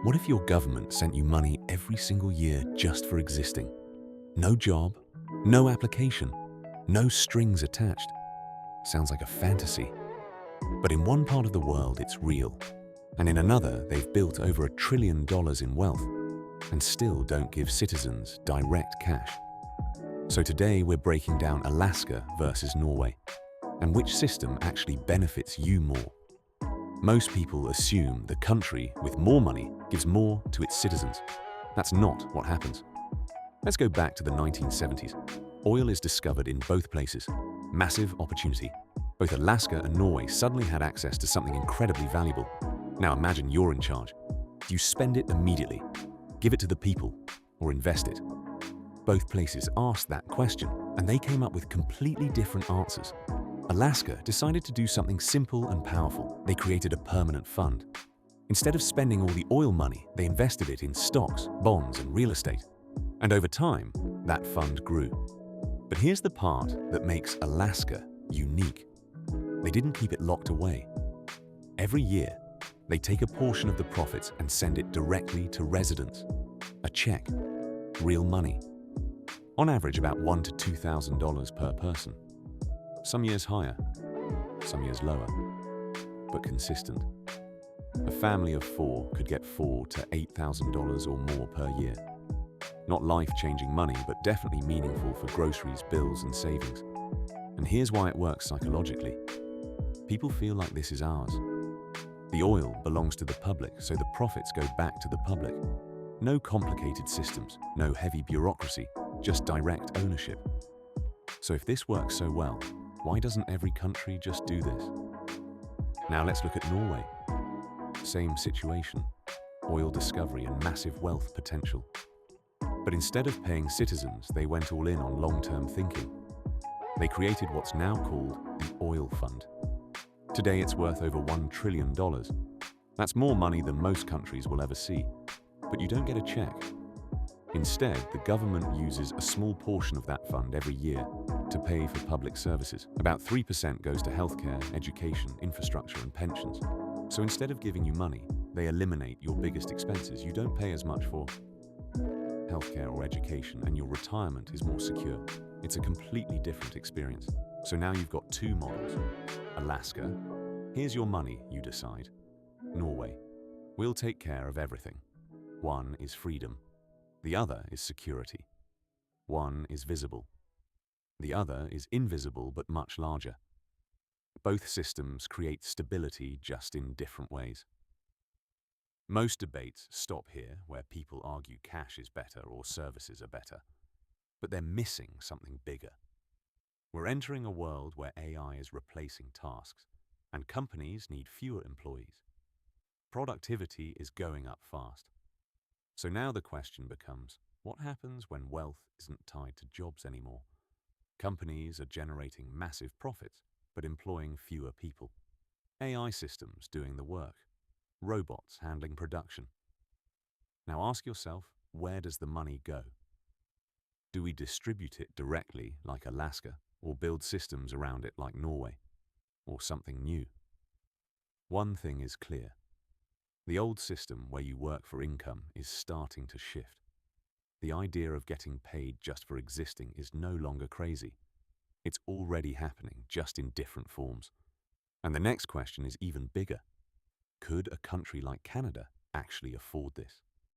What if your government sent you money every single year just for existing? No job, no application, no strings attached. Sounds like a fantasy. But in one part of the world, it's real. And in another, they've built over $1 trillion in wealth and still don't give citizens direct cash. So today we're breaking down Alaska versus Norway and which system actually benefits you more. Most people assume the country with more money gives more to its citizens. That's not what happens. Let's go back to the 1970s. Oil is discovered in both places. Massive opportunity. Both Alaska and Norway suddenly had access to something incredibly valuable. Now imagine you're in charge. Do you spend it immediately, give it to the people, or invest it? Both places asked that question, and they came up with completely different answers. Alaska decided to do something simple and powerful. They created a permanent fund. Instead of spending all the oil money, they invested it in stocks, bonds, and real estate. And over time, that fund grew. But here's the part that makes Alaska unique. They didn't keep it locked away. Every year, they take a portion of the profits and send it directly to residents. A check, real money. On average, about $1,000 to $2,000 per person. Some years higher, some years lower, but consistent. A family of 4 could get $4,000 to $8,000 or more per year. Not life-changing money, but definitely meaningful for groceries, bills, and savings. And here's why it works psychologically. People feel like this is ours. The oil belongs to the public, so the profits go back to the public. No complicated systems, no heavy bureaucracy, just direct ownership. So if this works so well, why doesn't every country just do this? Now let's look at Norway. Same situation, oil discovery and massive wealth potential. But instead of paying citizens, they went all in on long-term thinking. They created what's now called the Oil Fund. Today it's worth over $1 trillion. That's more money than most countries will ever see. But you don't get a check. Instead, the government uses a small portion of that fund every year to pay for public services. About 3% goes to healthcare, education, infrastructure, and pensions. So instead of giving you money, they eliminate your biggest expenses. You don't pay as much for healthcare or education, and your retirement is more secure. It's a completely different experience. So now you've got two models. Alaska, here's your money, you decide. Norway, we'll take care of everything. One is freedom. The other is security. One is visible. The other is invisible but much larger. Both systems create stability just in different ways. Most debates stop here, where people argue cash is better or services are better. But they're missing something bigger. We're entering a world where AI is replacing tasks, and companies need fewer employees. Productivity is going up fast. So now the question becomes, what happens when wealth isn't tied to jobs anymore? Companies are generating massive profits, but employing fewer people. AI systems doing the work. Robots handling production. Now ask yourself, where does the money go? Do we distribute it directly like Alaska, or build systems around it like Norway, or something new? One thing is clear. The old system where you work for income is starting to shift. The idea of getting paid just for existing is no longer crazy. It's already happening, just in different forms. And the next question is even bigger. Could a country like Canada actually afford this?